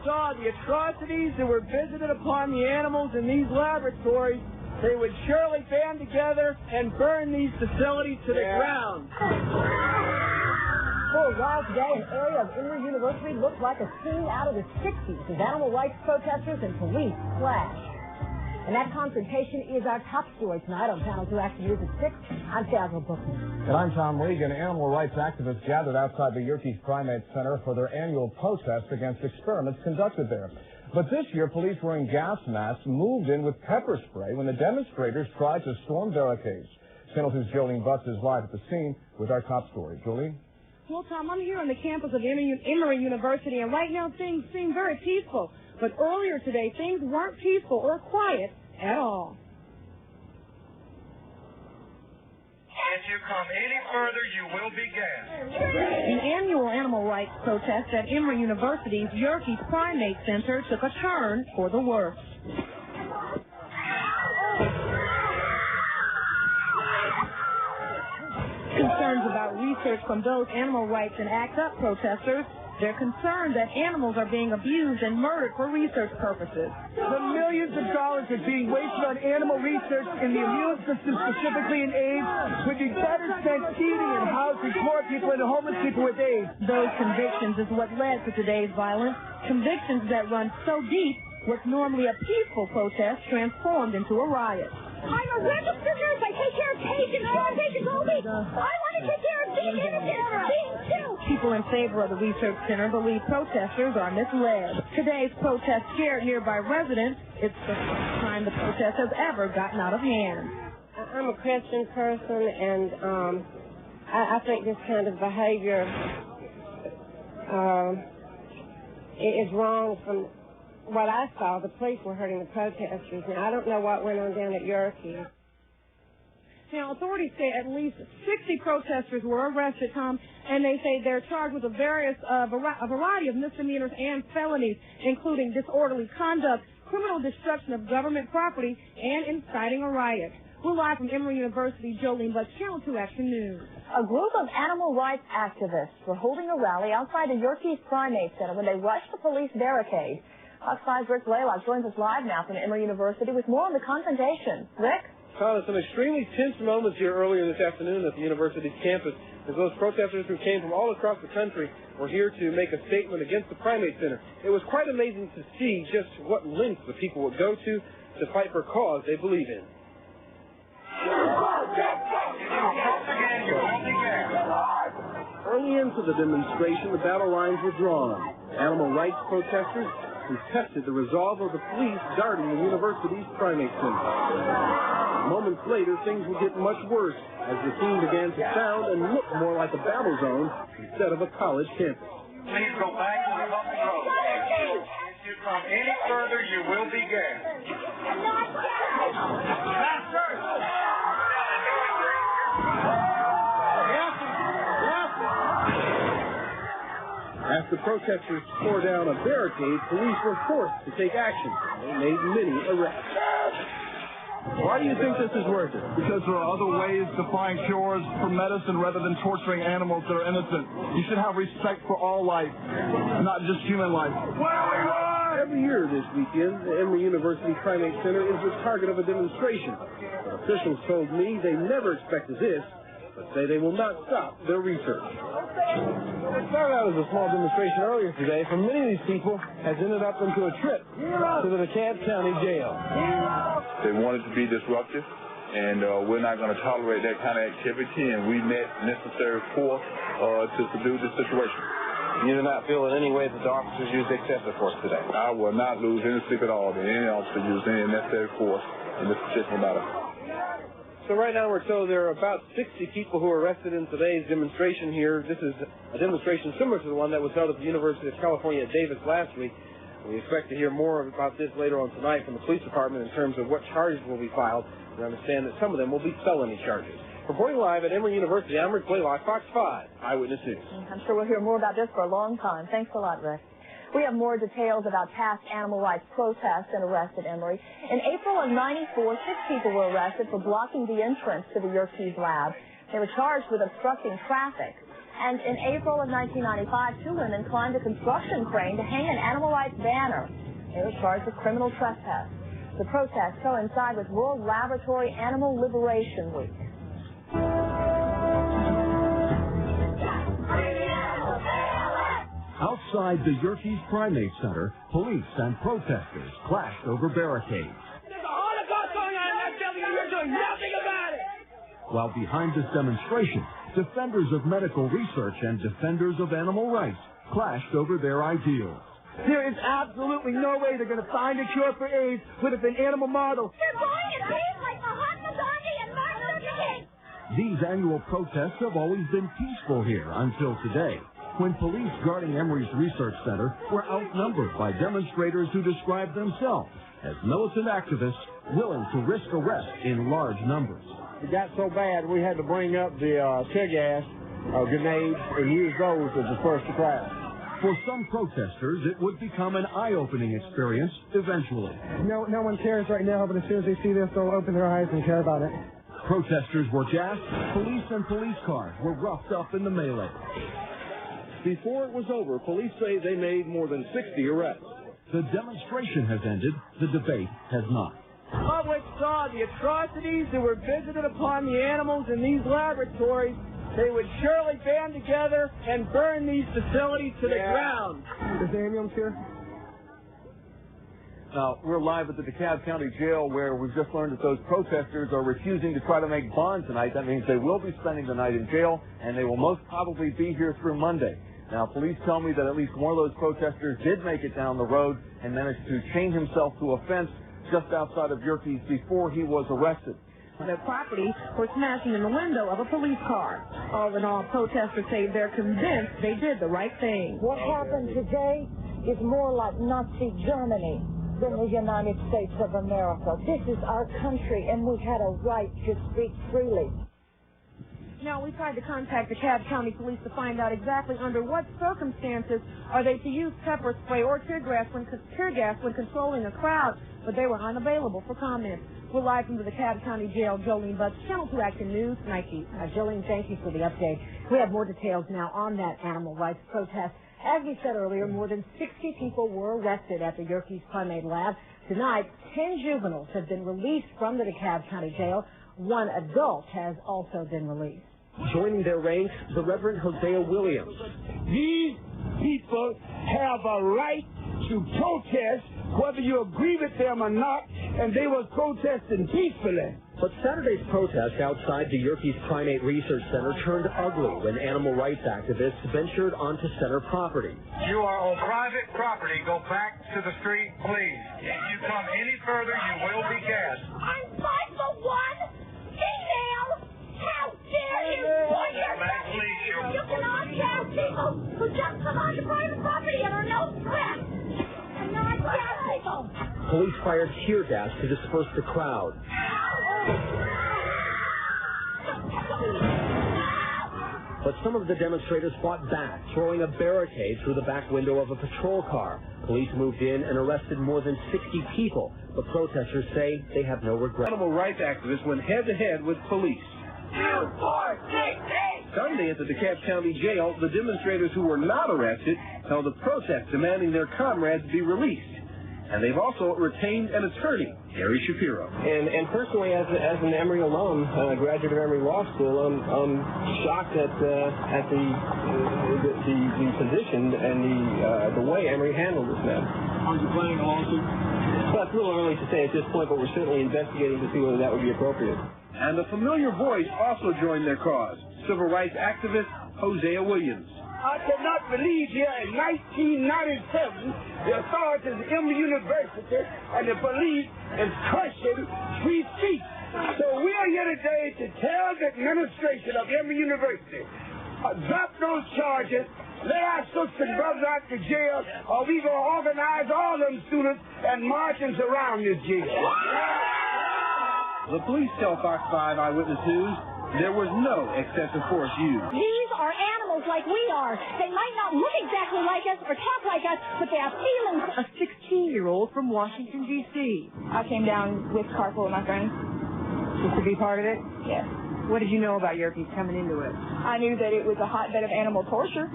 saw the atrocities that were visited upon the animals in these laboratories, they would surely band together and burn these facilities to the ground. For a while today, an area of Emory University looked like a scene out of the 60s as animal rights protesters and police clashed. And that confrontation is our top story tonight on Panel 2 Action News at 6. I'm Dazzle Bookman. And I'm Tom Regan. Animal rights activists gathered outside the Yerkes Primate Center for their annual protest against experiments conducted there. But this year, police wearing gas masks moved in with pepper spray when the demonstrators tried to storm barricades. Channel 2's Jolene Butts is live at the scene with our top story. Jolene? Well, Tom, I'm here on the campus of Emory University, and right now things seem very peaceful. But earlier today, things weren't peaceful or quiet at all. If you come any further, you will be gassed. The annual animal rights protest at Emory University's Yerkes Primate Center took a turn for the worse. Concerns about research from those animal rights and ACT UP protesters. They're concerned that animals are being abused and murdered for research purposes. The millions of dollars are being wasted on animal research in the immune system, specifically in AIDS, would be better spent feeding and housing poor people and homeless people with AIDS. Those convictions is what led to today's violence. Convictions that run so deep, what's normally a peaceful protest transformed into a riot. I'm a registered nurse. I take care of patients, poor patients only. I want to take care of these innocent beings too. People in favor of the research center believe protesters are misled. Today's protest scared nearby residents. It's the first time the protest has ever gotten out of hand. I'm a Christian person, and I think this kind of behavior is wrong from what I saw. The police were hurting the protesters. Now, I don't know what went on down at Yerkes. Now, authorities say at least 60 protesters were arrested, Tom, and they say they're charged with a variety of misdemeanors and felonies, including disorderly conduct, criminal destruction of government property, and inciting a riot. We're live from Emory University. Jolene Butts, Channel 2 Action News. A group of animal rights activists were holding a rally outside the Yerkes Primate Center when they rushed the police barricade. Fox 5's Rick Blaylock joins us live now from Emory University with more on the confrontation. Rick? Found some extremely tense moments here earlier this afternoon at the university's campus as those protesters who came from all across the country were here to make a statement against the Primate Center. It was quite amazing to see just what lengths the people would go to fight for a cause they believe in. Early into the demonstration, the battle lines were drawn. Animal rights protesters contested the resolve of the police guarding the university's Primate Center. Moments later, things would get much worse as the scene began to sound and look more like a battle zone instead of a college campus. Please go back to the bumpy road. If you come any further, you will be gassed. After protesters tore down a barricade, police were forced to take action. They made many arrests. Why do you think this is worth it? Because there are other ways to find cures for medicine rather than torturing animals that are innocent. You should have respect for all life, not just human life. Every year this weekend, the Emory University Primate Center is the target of a demonstration. But officials told me they never expected this, but say they will not stop their research. It started out as a small demonstration earlier today. For many of these people, has ended up into a trip to the DeKalb County Jail. They wanted to be disruptive, and we're not going to tolerate that kind of activity, and we met necessary force to subdue the situation. You do not feel in any way that the officers used excessive force today? I will not lose any sleep at all that any officer used any necessary force in this particular matter. So right now we're told there are about 60 people who were arrested in today's demonstration here. This is a demonstration similar to the one that was held at the University of California at Davis last week. We expect to hear more about this later on tonight from the police department in terms of what charges will be filed. We understand that some of them will be felony charges. Reporting live at Emory University, I'm Rick Blaylock, Fox 5 Eyewitness News. I'm sure we'll hear more about this for a long time. Thanks a lot, Rick. We have more details about past animal rights protests and arrests at Emory. In April of '94, 6 people were arrested for blocking the entrance to the Yerkes lab. They were charged with obstructing traffic. And in April of 1995, 2 women climbed a construction crane to hang an animal rights banner. They were charged with criminal trespass. The protests coincide with World Laboratory Animal Liberation Week. Outside the Yerkes Primate Center, police and protesters clashed over barricades. There's a Holocaust going on in that building and you're doing nothing about it! While behind this demonstration, defenders of medical research and defenders of animal rights clashed over their ideals. There is absolutely no way they're going to find a cure for AIDS with an animal model. They're going at AIDS like Mahatma Gandhi and Martin Luther King. These annual protests have always been peaceful here until today, when police guarding Emory's research center were outnumbered by demonstrators who described themselves as militant activists willing to risk arrest in large numbers. It got so bad we had to bring up the tear gas, grenades, and use those to disperse the crowd. For some protesters, it would become an eye-opening experience eventually. No one cares right now, but as soon as they see this, they'll open their eyes and care about it. Protesters were gassed, police and police cars were roughed up in the melee. Before it was over, police say they made more than 60 arrests. The demonstration has ended, the debate has not. The public saw the atrocities that were visited upon the animals in these laboratories. They would surely band together and burn these facilities to the ground. Is the ambulance here? Now, we're live at the DeKalb County Jail where we've just learned that those protesters are refusing to try to make bond tonight. That means they will be spending the night in jail, and they will most probably be here through Monday. Now, police tell me that at least one of those protesters did make it down the road and managed to chain himself to a fence just outside of Yerkes before he was arrested. Their property for smashing in the window of a police car. All in all, protesters say they're convinced they did the right thing. What happened today is more like Nazi Germany than the United States of America. This is our country, and we had a right to speak freely. Now, we tried to contact the DeKalb County Police to find out exactly under what circumstances are they to use pepper spray or tear gas when controlling a crowd, but they were unavailable for comment. We're live from the DeKalb County Jail. Jolene Butts, Channel 2 Action News, Nike. Jolene, thank you for the update. We have more details now on that animal rights protest. As we said earlier, more than 60 people were arrested at the Yerkes Primate Lab. Tonight, 10 juveniles have been released from the DeKalb County Jail. 1 adult has also been released. Joining their ranks, the Reverend Hosea Williams. These people have a right to protest, whether you agree with them or not, and they were protesting peacefully. But Saturday's protest outside the Yerkes Primate Research Center turned ugly when animal rights activists ventured onto center property. You are on private property. Go back to the street, please. If you come any further, you will be gassed. I'm 5'1", female. How dare you put yourself in here? You cannot gas people who just come onto private property and are no threat. I'm not gas people. Police fired tear gas to disperse the crowd. But some of the demonstrators fought back, throwing a barricade through the back window of a patrol car. Police moved in and arrested more than 60 people, but protesters say they have no regret. Animal rights activists went head-to-head with police. Sunday at the DeKalb County Jail, the demonstrators who were not arrested held a protest demanding their comrades be released. And they've also retained an attorney, Gary Shapiro. And personally, as an Emory alum, graduate of Emory Law School, I'm shocked at the position and the way Emory handled this matter. Are you planning a lawsuit? Well, it's a little early to say at this point, but we're certainly investigating to see whether that would be appropriate. And a familiar voice also joined their cause, civil rights activist Hosea Williams. I cannot believe here in 1997, the authorities of Emory University and the police is crushing free speech. So we are here today to tell the administration of Emory University, drop those charges, let our sisters and brothers out to jail, or we going to organize all them students and marches around this jail. The police tell Fox 5 Eyewitness News there was no excessive force used. These are animals like we are. They might not look exactly like us or talk like us, but they have feelings. A 16-year-old from Washington, D.C. I came down with carpool with my friends. Just to be part of it? Yes. What did you know about Yerkes coming into it? I knew that it was a hotbed of animal torture.